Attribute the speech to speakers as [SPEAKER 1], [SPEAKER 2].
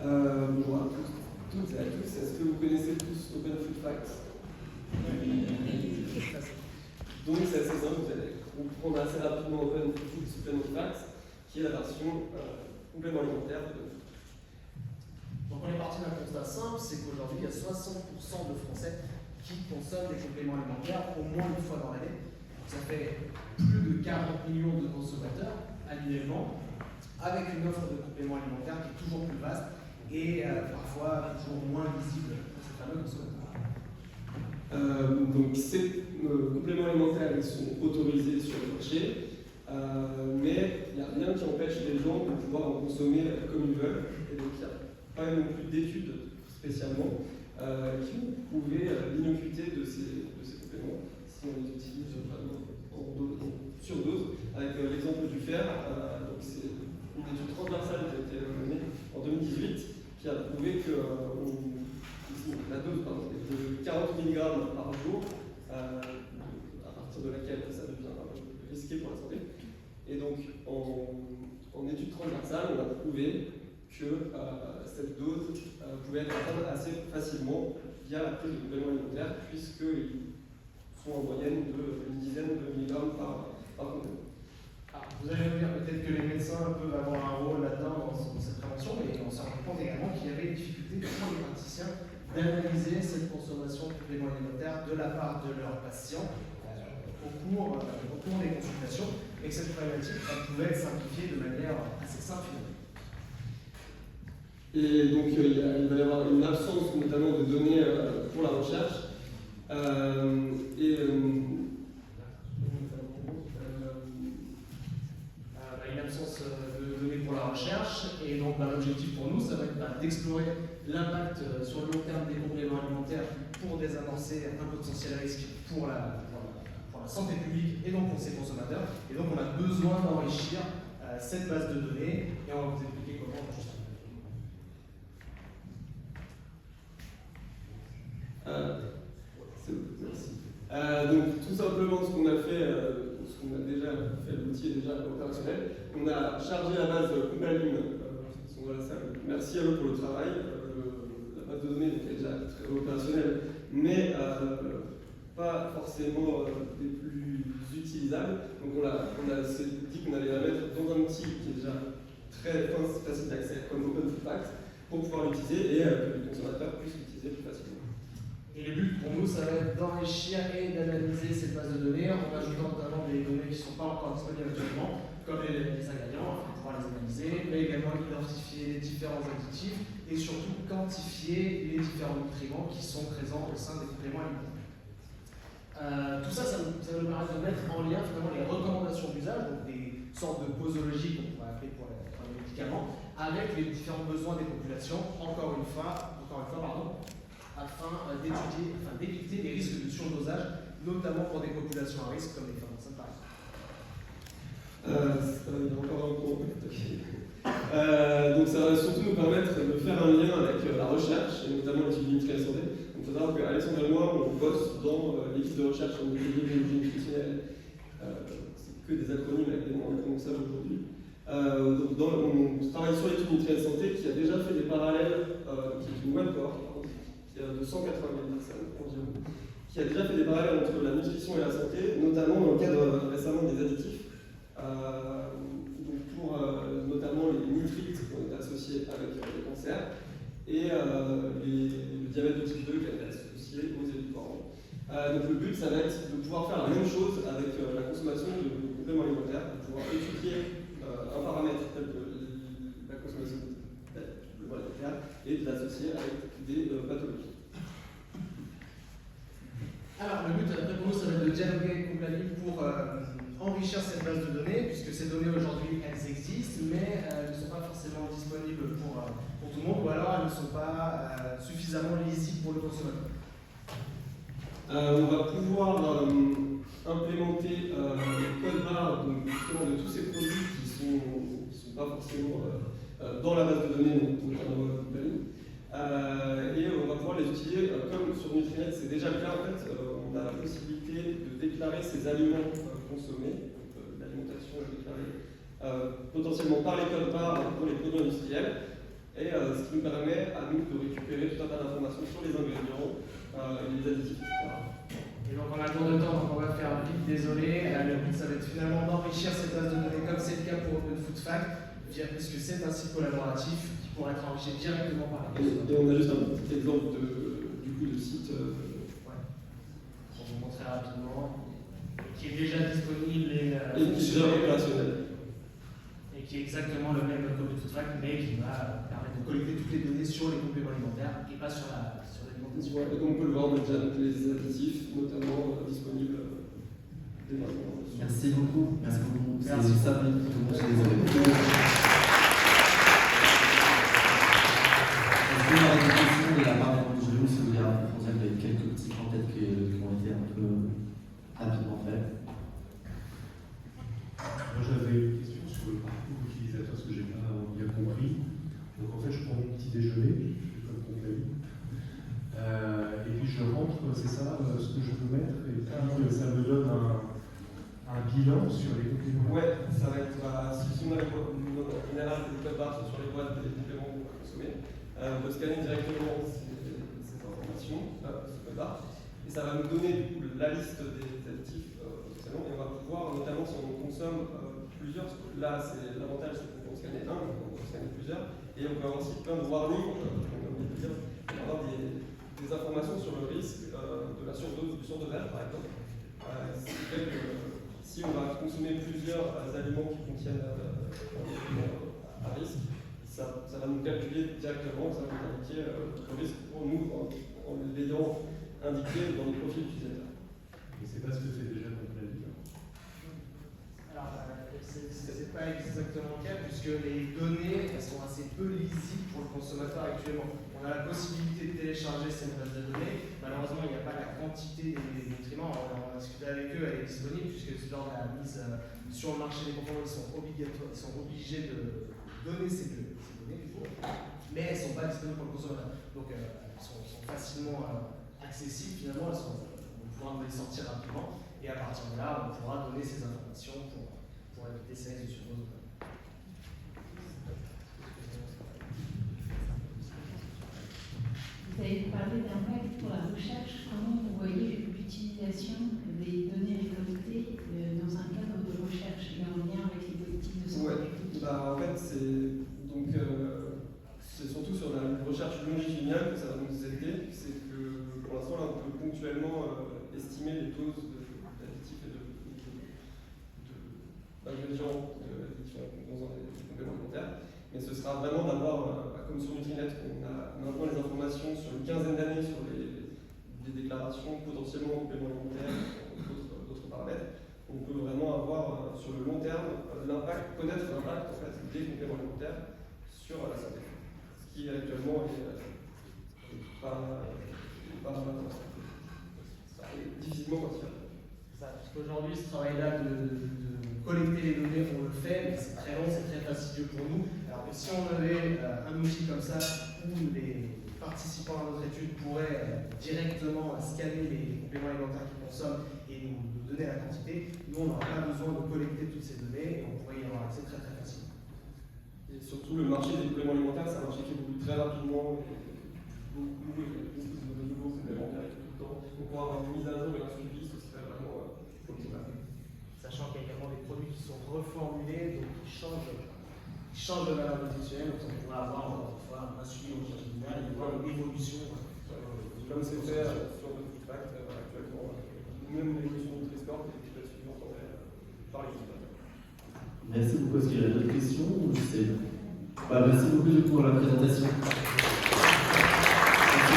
[SPEAKER 1] Bonjour à toutes et à tous. Est-ce que vous connaissez tous Open Food Facts? Donc c'est assez simple, vous allez comprendre assez rapidement Open Food Supplement Facts, qui est la version complément alimentaire de Open Food.
[SPEAKER 2] Donc on est parti d'un constat simple, c'est qu'aujourd'hui il y a 60% de Français qui consomment des compléments alimentaires au moins une fois dans l'année. Ça fait plus de 40 millions de consommateurs annuellement, avec une offre de compléments alimentaires qui est toujours plus vaste et parfois toujours moins visible pour ces fameux consommateurs.
[SPEAKER 1] Donc ces compléments alimentaires ils sont autorisés sur le marché, mais il n'y a rien qui empêche les gens de pouvoir en consommer comme ils veulent. Et donc il n'y a pas non plus d'études spécialement qui ont prouvé l'innocuité de ces compléments si on les utilise vraiment en surdose. Avec l'exemple du fer, donc c'est une étude transversale qui a été menée en 2018 qui a prouvé que la dose de 40 mg par jour, à partir de laquelle ça devient risqué pour la santé. Et donc en étude transversale, on a prouvé que cette dose pouvait être atteinte assez facilement via la prise de compléments alimentaires, puisqu'ils sont en moyenne d'une dizaine de milligrammes par complément.
[SPEAKER 2] Vous allez me dire peut-être que les médecins peuvent avoir un rôle là-dedans dans cette prévention, mais on s'est rendu compte également qu'il y avait une difficulté pour les praticiens d'analyser cette consommation de compléments alimentaires de la part de leurs patients au cours des consultations, et que cette problématique pouvait être simplifiée de manière assez simple.
[SPEAKER 1] Et donc il va y avoir une absence notamment de données pour la recherche.
[SPEAKER 2] Une absence de données pour la recherche, et donc l'objectif pour nous, ça va être d'explorer l'impact sur le long terme des compléments alimentaires pour désamorcer un potentiel risque pour la santé publique et donc pour ses consommateurs. Et donc on a besoin d'enrichir cette base de données, et on va vous expliquer comment juste
[SPEAKER 1] Merci. Donc tout simplement ce qu'on a fait, ce qu'on a déjà fait, l'outil est déjà opérationnel. On a chargé la base Compalim, qui sont dans la salle. Merci à eux pour le travail. La base de données est déjà très opérationnelle, mais pas forcément des plus utilisables. Donc on a dit qu'on allait la mettre dans un outil qui est déjà très facile d'accès, comme Open Food Facts, pour pouvoir l'utiliser et que les consommateurs puissent l'utiliser plus facilement.
[SPEAKER 2] Et le but pour nous, ça va être d'enrichir et d'analyser cette base de données en ajoutant notamment des données qui ne sont pas encore disponibles actuellement, comme les ingrédients, afin de pouvoir les analyser, mais également identifier les différents additifs et surtout quantifier les différents nutriments qui sont présents au sein des compléments alimentaires. Tout ça, ça nous permet de mettre en lien finalement les recommandations d'usage, donc des sortes de posologies qu'on pourrait appeler pour les médicaments, avec les différents besoins des populations, encore une fois, afin d'éviter des risques de surdosage, notamment pour des populations à risque comme les femmes enceintes par exemple.
[SPEAKER 1] Il y a encore un point. Donc ça va surtout nous permettre de faire un lien avec la recherche, et notamment l'étude nutritionnelle santé. Donc il faut savoir qu'Alexandre et moi, on bosse dans l'équipe de recherche en biologie nutritionnelle. C'est que des acronymes avec des noms imprononçables aujourd'hui. Donc on travaille sur l'étude nutritionnelle santé qui a déjà fait des parallèles, qui est une web de 180 000 personnes environ, qui a déjà fait des parallèles entre la nutrition et la santé, notamment dans le cadre récemment des additifs, donc pour notamment les nitrites qui ont été associés avec les cancers et le diabète de type 2 qui a été associé aux édulcorants. Donc le but, ça va être de pouvoir faire la même chose avec la consommation de compléments alimentaires, de pouvoir étudier un paramètre tel que la consommation de bois alimentaire et de l'associer avec des pathologies.
[SPEAKER 2] Alors, le but pour nous, ça va être de dialoguer avec Compalim pour enrichir cette base de données, puisque ces données aujourd'hui, elles existent, mais elles ne sont pas forcément disponibles pour tout le monde, ou alors elles ne sont pas suffisamment lisibles pour le consommateur.
[SPEAKER 1] On va pouvoir implémenter le code barre donc, justement, de tous ces produits qui ne sont pas forcément dans la base de données, notamment Compalim. Et on va pouvoir les utiliser comme sur Nutrinet, c'est déjà le cas en fait. On a la possibilité de déclarer ces aliments consommés, donc l'alimentation est déclarée potentiellement par les codes barres pour les produits industriels. et ce qui nous permet à nous de récupérer tout un tas d'informations sur les ingrédients et les additifs, etc.
[SPEAKER 2] Et donc on a le tour de temps, donc on va faire vite, désolé. Le but ça va être finalement d'enrichir cette base de données comme c'est le cas pour Open Food Fact, puisque c'est un site collaboratif qui pourra être enrichi directement par les
[SPEAKER 1] Et on a juste un petit exemple de site.
[SPEAKER 2] Ouais. Pour vous montrer rapidement, qui est déjà disponible et
[SPEAKER 1] qui est déjà opérationnel.
[SPEAKER 2] Et qui est exactement le même que Open Food Fact, mais qui va permettre de collecter toutes les données sur les compléments alimentaires et pas sur l'alimentation.
[SPEAKER 1] Ouais, et comme on peut le voir, on a déjà les additifs, notamment disponibles dès maintenant.
[SPEAKER 3] Merci beaucoup. Merci beaucoup.
[SPEAKER 2] Merci.
[SPEAKER 3] C'est ça, tout le monde, je suis désolé. Est-ce qu'il y a des questions de la part des membres du jury, si vous voulez approfondir, il y a quelques petits points peut-être qui ont été un peu rapidement faits.
[SPEAKER 4] Moi j'avais une question sur le parcours utilisateur, ce que j'ai pas bien compris. Donc en fait je prends mon petit déjeuner, je fais comme compagnie. Et puis je rentre, c'est ça, ce que je peux mettre, et puis ça me donne un bilan sur les compléments.
[SPEAKER 1] Ouais, ça va être, si on a en général des codes barres sur les boîtes des compléments qu'on va consommer, on peut scanner directement ces informations, ce code barre, et ça va nous donner du coup la liste des additifs potentiellement, et on va pouvoir, notamment si on consomme plusieurs, là c'est l'avantage, c'est qu'on peut en scanner un, on peut en scanner plusieurs, et on peut avoir aussi plein de warnings, on va avoir des informations sur le risque de la surdose du surdosage par exemple. Ce qui fait que si on va consommer plusieurs aliments qui contiennent à risque, ça va nous calculer directement, ça va nous indiquer le risque pour nous en l'ayant indiqué dans le profil utilisateur.
[SPEAKER 4] Mais c'est pas ce que fait déjà notre avis.
[SPEAKER 2] Alors, c'est pas exactement le cas, puisque les données elles sont assez peu lisibles pour le consommateur actuellement. On a la possibilité de télécharger cette base de données. Malheureusement, il n'y a pas la quantité des nutriments. On a discuté avec eux, elle est disponible, puisque lors de la mise sur le marché des compléments, ils sont obligés de donner ces données, du coup. Mais elles ne sont pas disponibles pour le consommateur. Donc, elles sont facilement accessibles, finalement. On pourra nous les sortir rapidement. Et à partir de là, on pourra donner ces informations pour éviter ces risques de surdose.
[SPEAKER 5] Vous avez parlé d'impact pour la recherche. Comment vous voyez l'utilisation des données récoltées dans un cadre de recherche et en lien avec les politiques de santé publique?
[SPEAKER 1] En fait, c'est surtout sur la recherche longitudinale que ça va nous aider. C'est que pour l'instant, là, on peut ponctuellement estimer les doses d'additifs et d'ingrédients des différents compléments alimentaires. Mais ce sera vraiment d'avoir, comme sur Nutrinet, on a maintenant les informations sur une quinzaine d'années sur des déclarations potentiellement compléments alimentaires ou d'autres paramètres. On peut vraiment avoir sur le long terme connaître l'impact en fait, des compléments alimentaires sur la santé. Ce qui actuellement est difficilement quantifiable.
[SPEAKER 2] Parce qu'aujourd'hui, ce travail-là de collecter les données, on le fait, mais c'est très long, c'est très fastidieux pour nous. Alors que si on avait un outil comme ça, où les participants à notre étude pourraient directement scanner les compléments alimentaires qu'ils consomment et nous donner la quantité, nous, on n'aurait pas besoin de collecter toutes ces données et on pourrait y avoir accès très très facilement.
[SPEAKER 1] Et surtout, le marché des compléments alimentaires, c'est un marché qui évolue très rapidement. Beaucoup de nouveaux compléments qui arrivent tout le temps. On pourra avoir une mise à jour et un suivi, ce serait vraiment optimal.
[SPEAKER 2] Sachant qu'il y a également des produits qui sont reformulés, donc qui changent de valeur nutritionnelle, donc on pourrait avoir encore une fois un suivi au final et voir une évolution.
[SPEAKER 1] Comme c'est fait sur le Food Fact actuellement, même l'évolution de Nutri-Score est peut-être suivie en temps réel par les utilisateurs.
[SPEAKER 3] Merci beaucoup. Est-ce qu'il y a d'autres questions? Merci beaucoup pour la présentation.